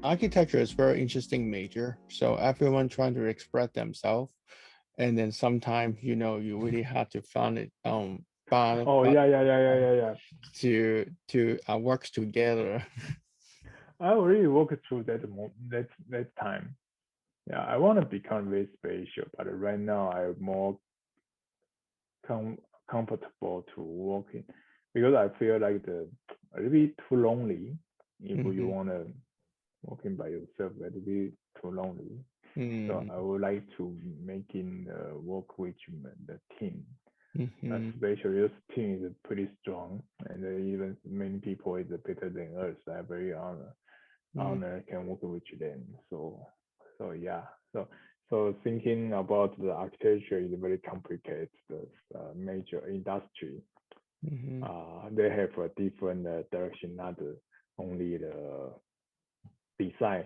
architecture is very interesting major. So everyone trying to express themselves, and then sometimes you really have to find it Oh but yeah, yeah, yeah, yeah, yeah, yeah. to works together. I already walked through that time. Yeah, I want to become very special, but right now I'm more com comfortable to work in because I feel like the a little bit too lonely if you Hmm. want to working by yourself, a little bit too lonely. So I Hmm. would like to making work with the team. Hmm. Especially this team is pretty strong, and even many people is better than us. I'm very honored can work with them. So yeah. So thinking about the architecture is very complicated. The major industry, Hmm. they have a different direction, not only the design.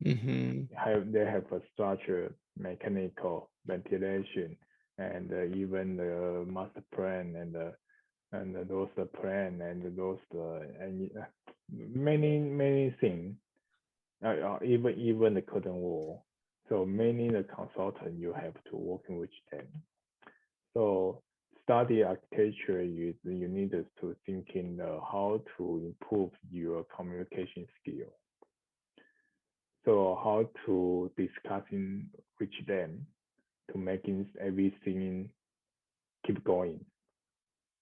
Hmm. They have a structure, mechanical, ventilation, and even the master plan and those the plan and those and many things. Even the curtain wall. So many the consultant you have to working with them. So study architecture, you need to thinking how to improve your communication skill. So how to discussing with them to making everything keep going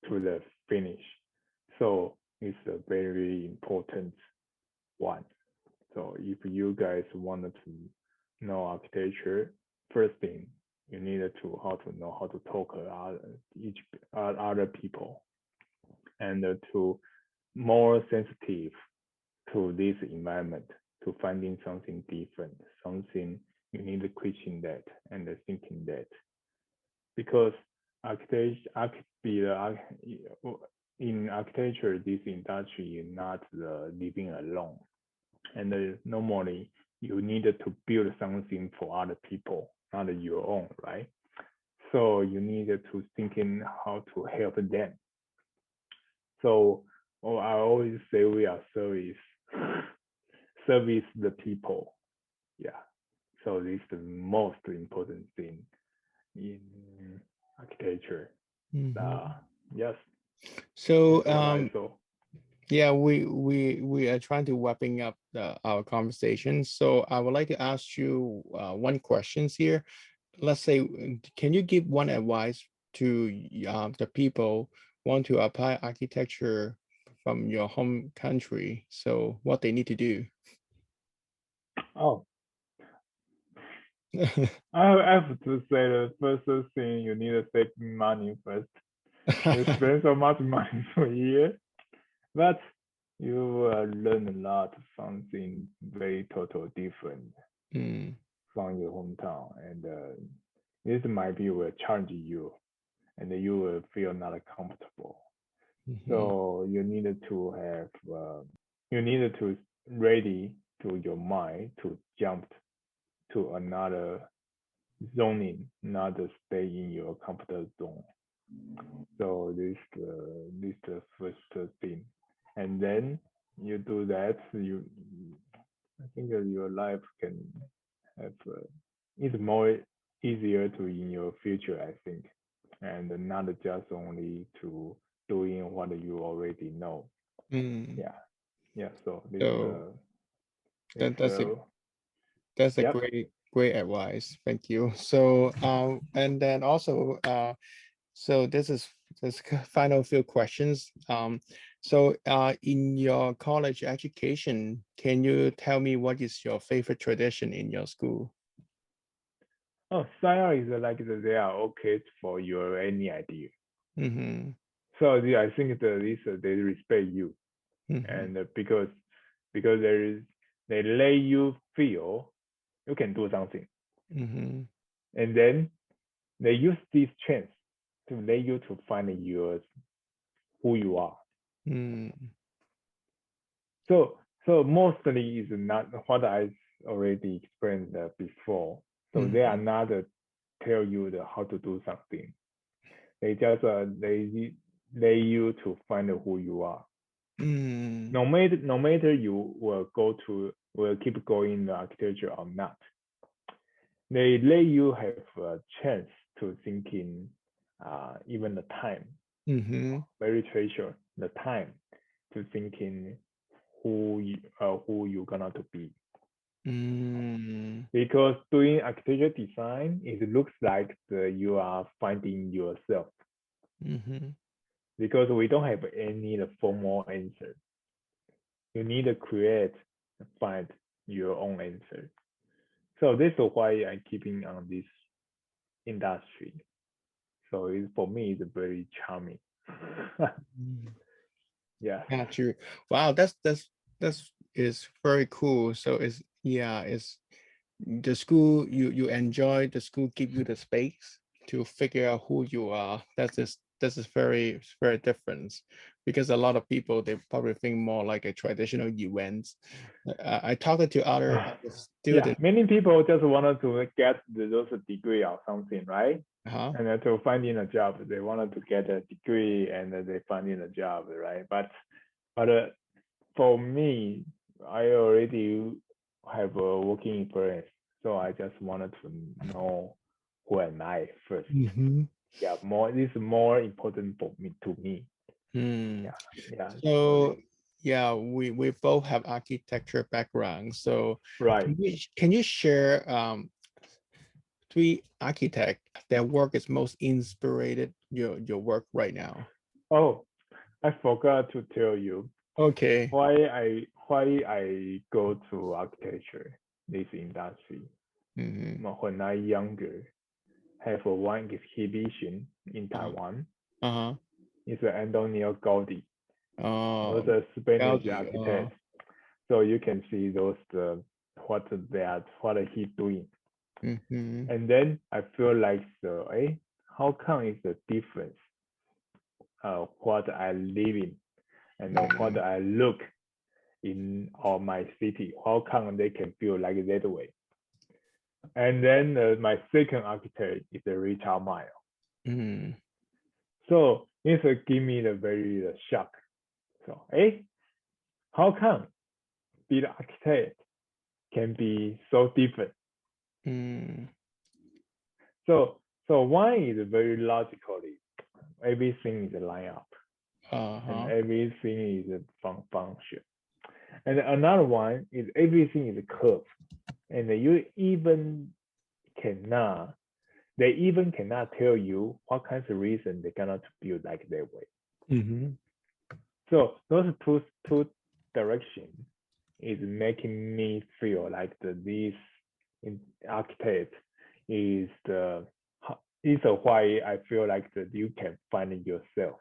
to the finish. So it's a very important one. So if you guys wanted to know architecture, first thing you needed to how to know how to talk each other people and to more sensitive to this environment to finding something different, something you need to question that and thinking that because architecture, in architecture, this industry is not living alone, and normally you needed to build something for other people, not your own, right? So you needed to thinking how to help them. So I always say we are service the people. Yeah. So this is the most important thing in architecture. Uh, Hmm. yes, So that's what I saw. yeah, we are trying to wrapping up our conversation. So I would like to ask you one questions here. Let's say, can you give one advice to the people want to apply architecture from your home country? So what they need to do? Oh, I have to say the first thing you need to save money first. You spend so much money for a year, but you will learn a lot, something very total different Mm, from your hometown, and this might be will challenge you, and you will feel not comfortable. mhm, So you needed to have, you needed to ready to your mind to jump to another zoning, not to stay in your comfort zone. So this the first thing, and then you do that, I think your life can have it's more easier to in your future, I think, and not just only to doing what you already know. mm. Yeah, yeah. So So this that that's a yep. great advice. Thank you. So and then also so this final few questions. So in your college education, can you tell me what is your favorite tradition in your school? Oh, Sci-Arc is like they are okay for your any idea. Mm-hmm. So I think that this they respect you, Mm-hmm. and because there is they let you feel you can do something, Mm-hmm. and then they use this chance to let you to find your who you are. Mm-hmm. So mostly is not what I already explained before. So they are Mm-hmm. not tell you how to do something. They just they you to find who you are. Mm, No matter you will keep going in the architecture or not, they let you have a chance to thinking even the time, mm-hmm, very treasure the time to thinking who you gonna to be. mm, Because doing architecture design, it looks like you are finding yourself. mm-hmm, Because we don't have any formal answer. You need to create, find your own answer. So this is why I'm keeping on this industry. So for me, it's very charming. mm. Yeah, Got you. Wow, that's is very cool. So it's yeah, it's the school you enjoy, the school give you the space to figure out who you are. That's just very different because a lot of people they probably think more like a traditional events. I talked to other yeah. students. Many people just wanted to get those degree or something, right? Uh-huh. And to finding a job, they wanted to get a degree and they finding a job, right? But for me, I already have a working experience, so I just wanted to know who am I first. Mm-hmm. Yeah, this is more important for me to me. Hmm. Yeah, yeah. So So yeah, we both have architecture background. So right. can you share three architects their work is most inspired your work right now? Oh, I forgot to tell you Okay. why I go to architecture this industry. Mm-hmm. When I younger, have one exhibition in Uh, Taiwan. uh-huh. It's Antonio Gaudi. Those Oh, are Spanish Gaudi. architects. So you can see those what he doing. Mm-hmm. And then I feel like how come is the difference what I live in and what I look in all my city? How come they can feel like that way? And then my second architect is Richard Mile. Mm-hmm. So it's give me the very shock. So how come the architect can be so different? Mm-hmm. So one is very logically everything is line up and Uh-huh. everything is a function. And another one is everything is a curve. And you even cannot they even cannot tell you what kinds of reason they cannot build like that way. Mm-hmm. So those two directions is making me feel like this architect is the is why I feel like that you can find it yourself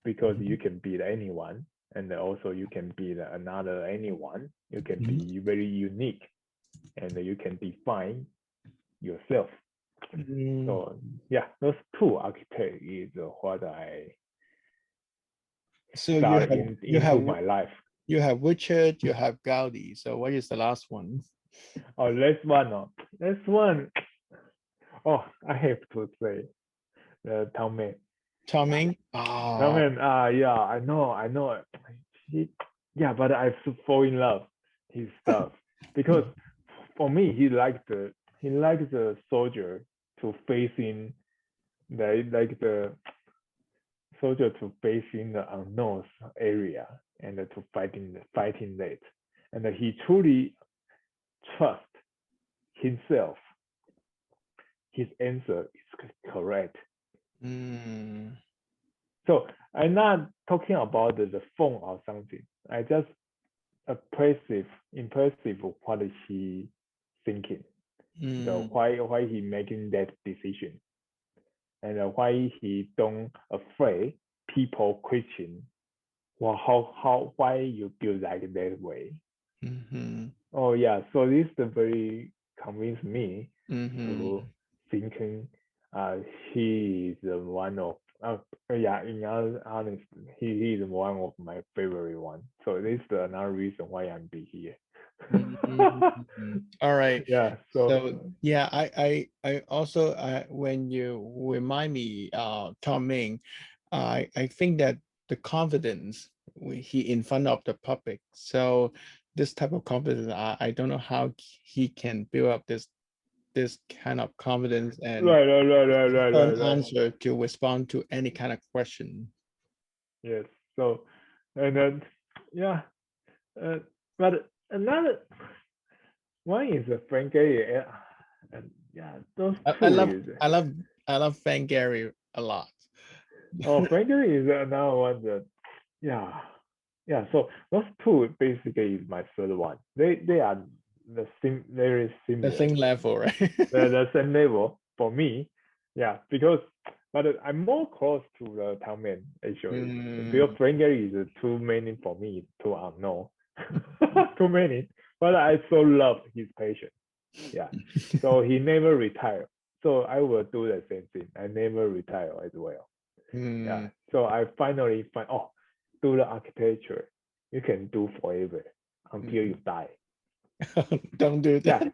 because you can be anyone and also you can be another anyone. You can be very unique and you can define yourself. Mm-hmm. So yeah, those two architects is what I So started into my life. you have Richard, you have Gaudi. So what is the last one? Oh, last one. Oh, last one. Oh, I have to say the Tao Toming? Ah, Ramen, yeah, I know. He, yeah, but I fall in love his stuff because for me, he liked the soldier to facing the soldier to facing the unknown area and to fighting that, and he truly trust himself. His answer is correct. mm, So I'm not talking about the phone or something. I just impressive what is he thinking, the mm, why he making that decision, and why he don't afraid people question, well, how why you build like that way. mm-hmm, Oh yeah, so this the very convinced me to mm-hmm, thinking uh he is one of yeah, in honest, he is one of my favorite one. So this is another reason why I'm be here. mm-hmm. All right. Yeah, so So yeah, I also when you remind me Tom Ming, I think that the confidence he in front of the public. So this type of confidence, I don't know how he can build up this kind of confidence and firm Right. answer to respond to any kind of question. Yes. So, and then, yeah. But another one is a Frank Gehry, and yeah, those I, I two love is I love I love Van Gary a lot. Frank Gehry is another one that yeah So those two basically is my third one. They are very The similar. same level, right? They're the same level for me. Yeah, because but I'm more close to the Tangman actually. Because Mm, Frank Gehry is too many for me, too unknown. Too many. But I so love his patience. Yeah. So he never retired. So I will do the same thing. I never retire as well. Yeah. mm. So I finally find do the architecture. You can do forever until you die. Don't do Yeah. that.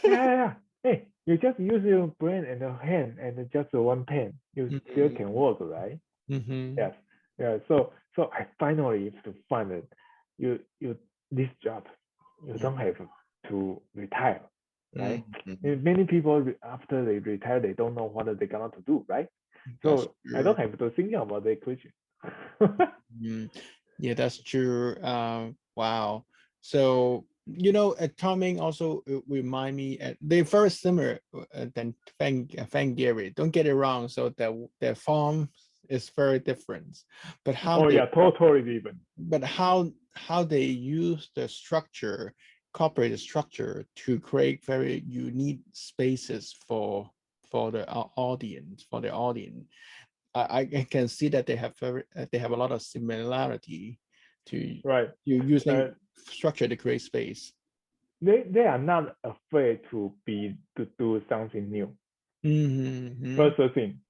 Yeah. Hey, you just use your brain and your hand and just one pen. You still can work, right? Mhm. Yes. Yeah. So I finally to find it. You this job, you don't have to retire, right? Mhm. And many people after they retire, they don't know what they're gonna to do, right? That's So I true. don't have to think about the question. Mm. Yeah, that's true. Wow. So, Tom Ming also remind me, they're very similar than Fang Gary. Don't get it wrong. So their form is very different, but how Oh they yeah, totally different. how they use the structure, corporate structure to create very unique spaces for the audience, for the audience. I can see that they have a lot of similarity to Right. you Uh, using structure to create space. they are not afraid to do something new. Mm-hmm. First thing,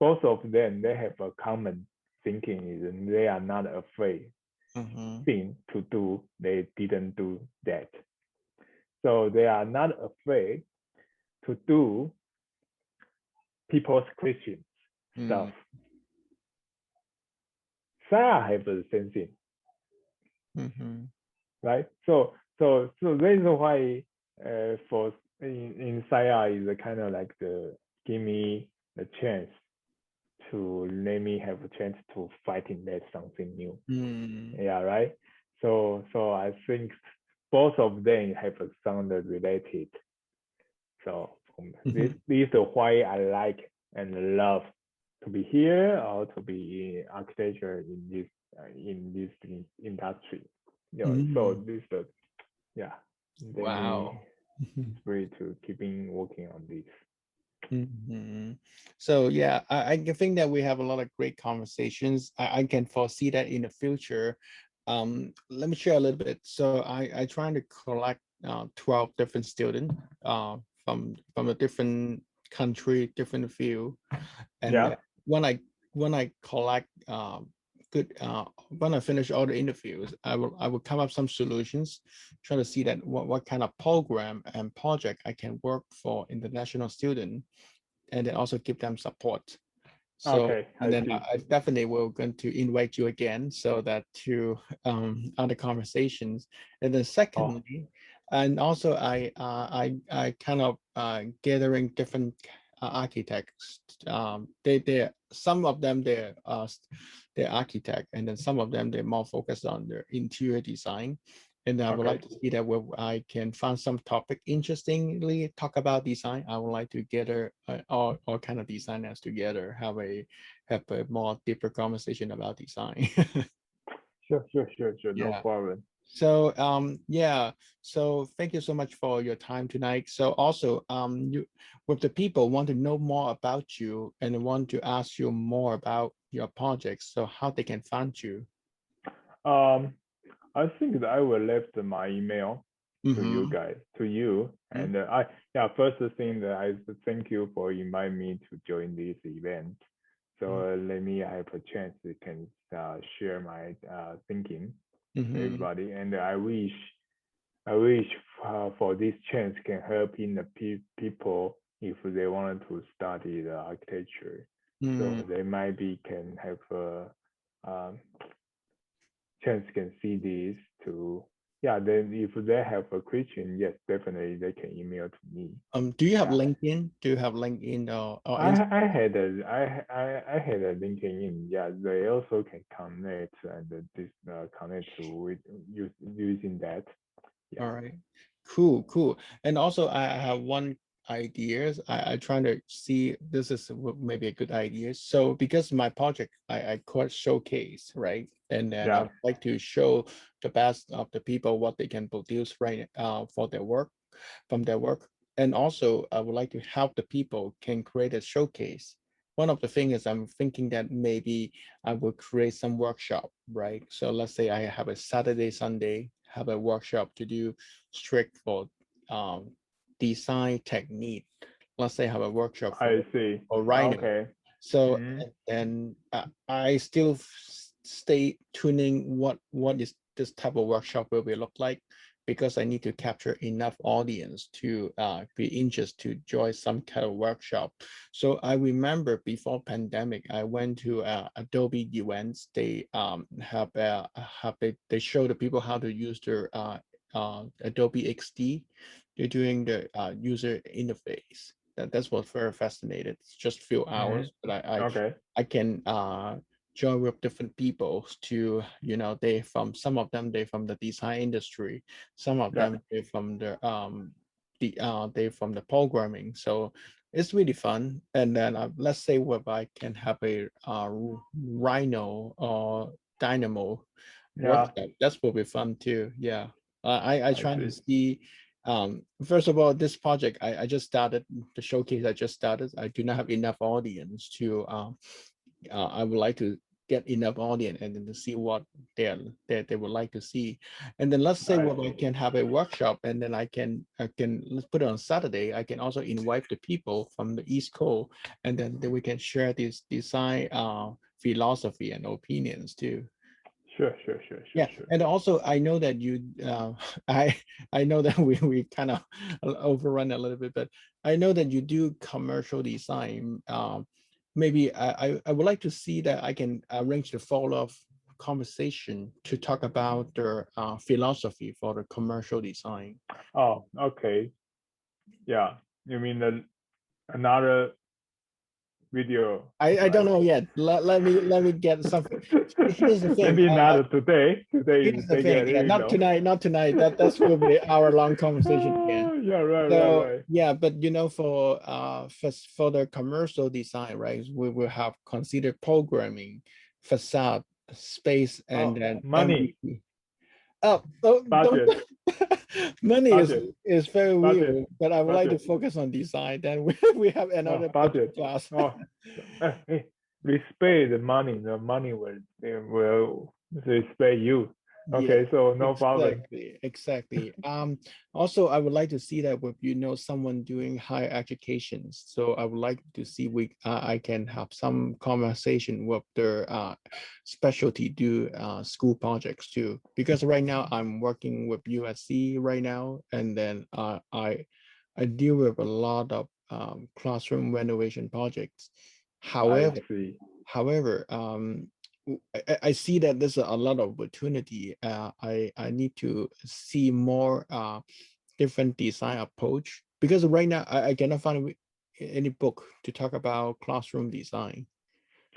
both of them they have a common thinking is they are not afraid Mm-hmm. thing to do. They didn't do that, so they are not afraid to do people's questions stuff. Sarah have the same thing, Mm-hmm. right? So that's why for in Sci-Arc is kind of like the give me the chance to let me have a chance to fight in that something new. Mm-hmm. Yeah, right. So I think both of them have a sound related. So this is why I like and love to be here or to be in architecture in this industry. So Mm-hmm. this yeah, let me Wow. inspire to keeping working on this. Mhm. So yeah, I can think that we have a lot of great conversations. I can foresee that in the future. Let me share a little bit. So I trying to collect 12 different students from a different country, different field, and Yeah. when I collect good when I finish all the interviews, I will come up some solutions, try to see that what kind of program and project I can work for international student, and then also give them support. So, Okay, and I then see. I definitely will going to invite you again so that to other conversations. And then Oh, secondly, and also I kind of gathering different architects. They some of them they're architect, and then some of them they're more focused on their interior design. And I would okay. like to see that where I can find some topic interestingly talk about design. I would like to gather all kind of designers together, have a more deeper conversation about design. Sure. No Yeah. problem. So yeah. So thank you so much for your time tonight. So also you with the people want to know more about you and want to ask you more about your projects. So how they can find you. Um, I think that I will left my email to you Mm-hmm. guys, to you, and first thing that I thank you for inviting me to join this event. So let me have a chance to can share my thinking to Mm-hmm. everybody, and I wish for this chance can help in the people if they wanted to study the architecture. So Mm-hmm. they might be can have a um, chance can see this to, yeah, then if they have a question, yes, definitely they can email to me. Do you have Yeah. LinkedIn? Do you have LinkedIn or I had a I had a LinkedIn. Yeah, they also can connect and this connect to with using that. All Yeah. right, cool. And also, I have one ideas. I trying to see this is maybe a good idea. So because my project, I call it showcase, right? And then I Yeah. would like to show the best of the people what they can produce right for their work from their work. And also, I would like to help the people can create a showcase. One of the things is I'm thinking that maybe I will create some workshop, right? So let's say I have a Saturday, Sunday, have a workshop to do strict for um, design technique. Let's say I have a workshop I see. for Rhino. Okay. So Mm-hmm. and I still stay tuning what is this type of workshop will be look like because I need to capture enough audience to be interested to join some kind of workshop. So I remember before pandemic, I went to Adobe events. They they show the people how to use their Adobe XD. They're doing the user interface. That's what very fascinated. It's just few Mm-hmm. hours, but Okay. I can join with different people to they from some of them they from the design industry, some of Yeah. them they from the programming. So it's really fun. And then let's say where I can have a Rhino or Dynamo Yeah. workshop. That will be fun too. Yeah, I I trying to see. see. First of all, this project I just started the showcase. I just started. I do not have enough audience to I would like to get enough audience and then to see what they would like to see. And then let's say I what I see. can have a workshop and then I can let's put it on Saturday. I can also invite the people from the East Coast and then we can share this design philosophy and opinions too. Sure. Sure. Sure. Sure. Yeah, Sure. and also I know that you, I I know that we kind of overrun a little bit, but I know that you do commercial design. Maybe I would like to see that I can arrange the follow-up conversation to talk about the philosophy for the commercial design. Oh. Okay. Yeah. You mean another video, I don't right? know yet. Let me get something. Here's the thing. Maybe not today. Today Here's is the thing. Yeah, not know. tonight. Not tonight. That's will be hour-long conversation again. Yeah, right, So right. yeah, but for the commercial design, right? We will have considered programming, facade, space, and Oh, then money, MVP. Oh, don't budget, money budget, is very budget, weird, but I would like to budget. focus on design. Then we have Oh, another budget budget. class. Oh, hey, respect the money. The money will respect you. Yeah, Okay, so no problem. exactly. Also, I would like to see that with someone doing higher educations. So I would like to see I can have some conversation with their specialty do school projects too. Because right now I'm working with USC right now, and then I deal with a lot of classroom renovation projects. I However, see. However, I see that there's a lot of opportunity. I need to see more different design approach because right now I cannot find any book to talk about classroom design.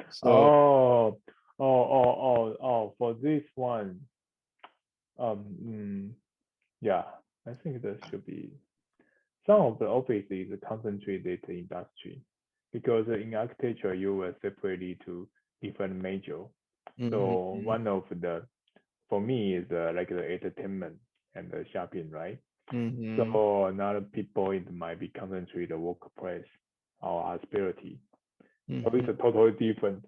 So Oh, for this one, um, mm, yeah, I think that should be some of the office is concentrated industry because in architecture you will separately to different major. So mhm, one of the for me is like the entertainment and the shopping, right? mhm, So another people it might be concentrated workplace or hospitality. So it's mhm. a totally different.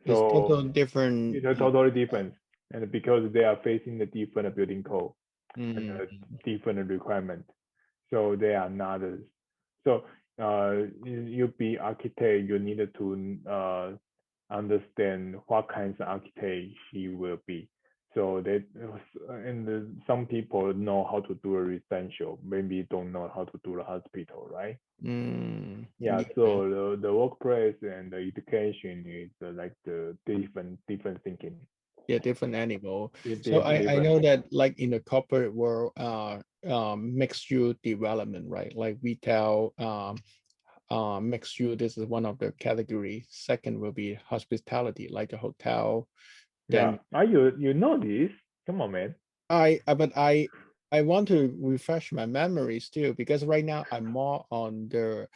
It's So total different. it's a totally different, and because they are facing the different building code and Mhm, different requirement, so they are not. So you be architect, you need to understand what kinds of architect he will be. So that and some people know how to do a residential, maybe don't know how to do the hospital, right? Yeah, yeah. so the workplace and the education is like the different thinking. yeah, different animal. So I Different. know that like in the corporate world, mixed use development, right? Like retail, mixed use, this is one of the categories. Second will be hospitality, like a hotel. Yeah. Then You know this? Come on, man. but I want to refresh my memories too, because right now I'm more on the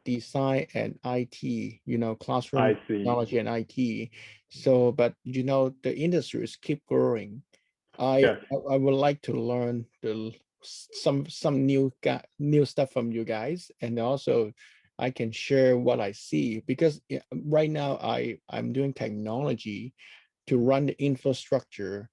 design and IT, classroom I see. technology and IT. So, but the industries keep growing. I Yes. I would like to learn some new stuff from you guys, and also I can share what I see, because right now I'm doing technology to run the infrastructure,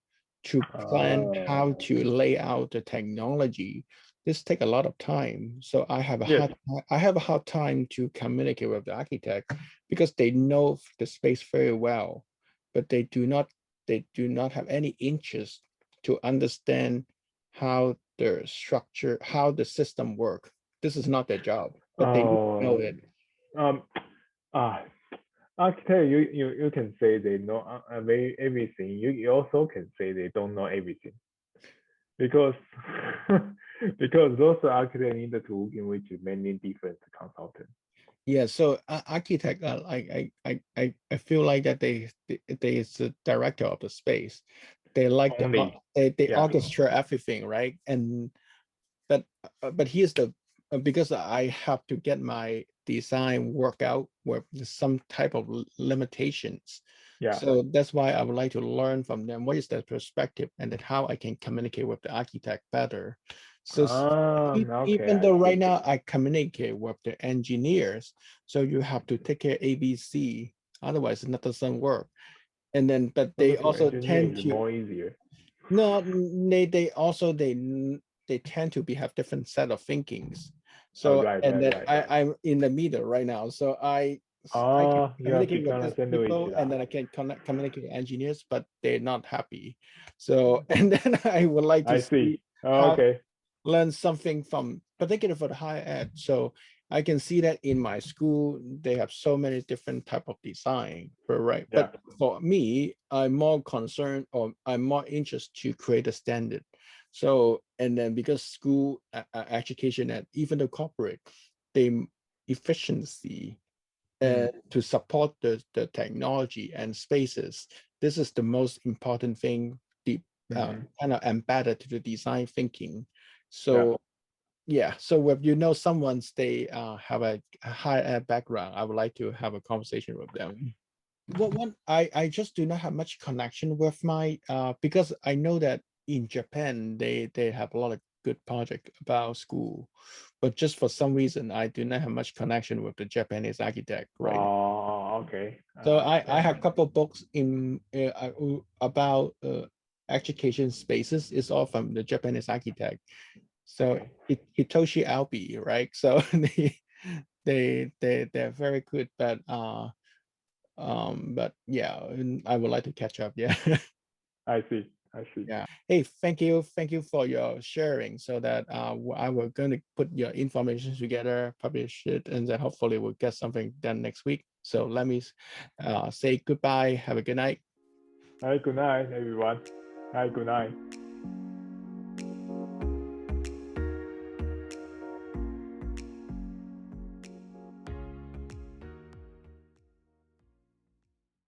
to plan how Oh. to lay out the technology. This take a lot of time. So Yes. I have a hard time to communicate with the architect, because they know the space very well, but they do not have any interest to understand how the structure, how the system work. This is not their job, but they need to know Oh. it. Um. Ah. Architect, you can say they know everything. You also can say they don't know everything because because those architects need to work in which many different consultants. Yeah, so architect, I feel like that they is the director of the space. They like Only. they Yeah. orchestrate everything, right? But here's the because I have to get my design work out with some type of limitations. Yeah. So that's why I would like to learn from them what is their perspective, and then how I can communicate with the architect better. So Okay, even I though right see. now I communicate with the engineers, so you have to take care ABC, otherwise it doesn't work. And then, but they Talking to also engineer tend is to more easier. no, they also they tend to be have different set of thinkings. Oh, So right, and right, then right. I'm in the middle right now. So I can Oh, you have communicate with become a these sandwich people, and lah. then I can communicate with engineers, but they're not happy. So and then I would like to I see. see Oh, how okay. learn something from, particularly for the higher ed. So I can see that in my school they have so many different type of design, right? Yeah. But for me, I'm more concerned, or I'm more interested to create a standard. So and then, because school education and even the corporate, they efficiency Mm. to support the technology and spaces. This is the most important thing, the Mm-hmm. kind of embedded to the design thinking. Yeah. So yeah, so if someone's they have a high background, I would like to have a conversation with them. I just do not have much connection with my because I know that in Japan they have a lot of good project about school, but just for some reason I do not have much connection with the Japanese architect right now. Oh, okay. So I I understand. have a couple books about education spaces. It's all from the Japanese architect. So Okay. Hitoshi Albi, right? So they're very good, but yeah, and I would like to catch up. Yeah. I see. I see. Yeah. Hey, thank you for your sharing, so that I will going to put your information together, publish it, and then hopefully we'll get something done next week. So let me say goodbye. Have a good night. Hi, good night, everyone. Hi, good night.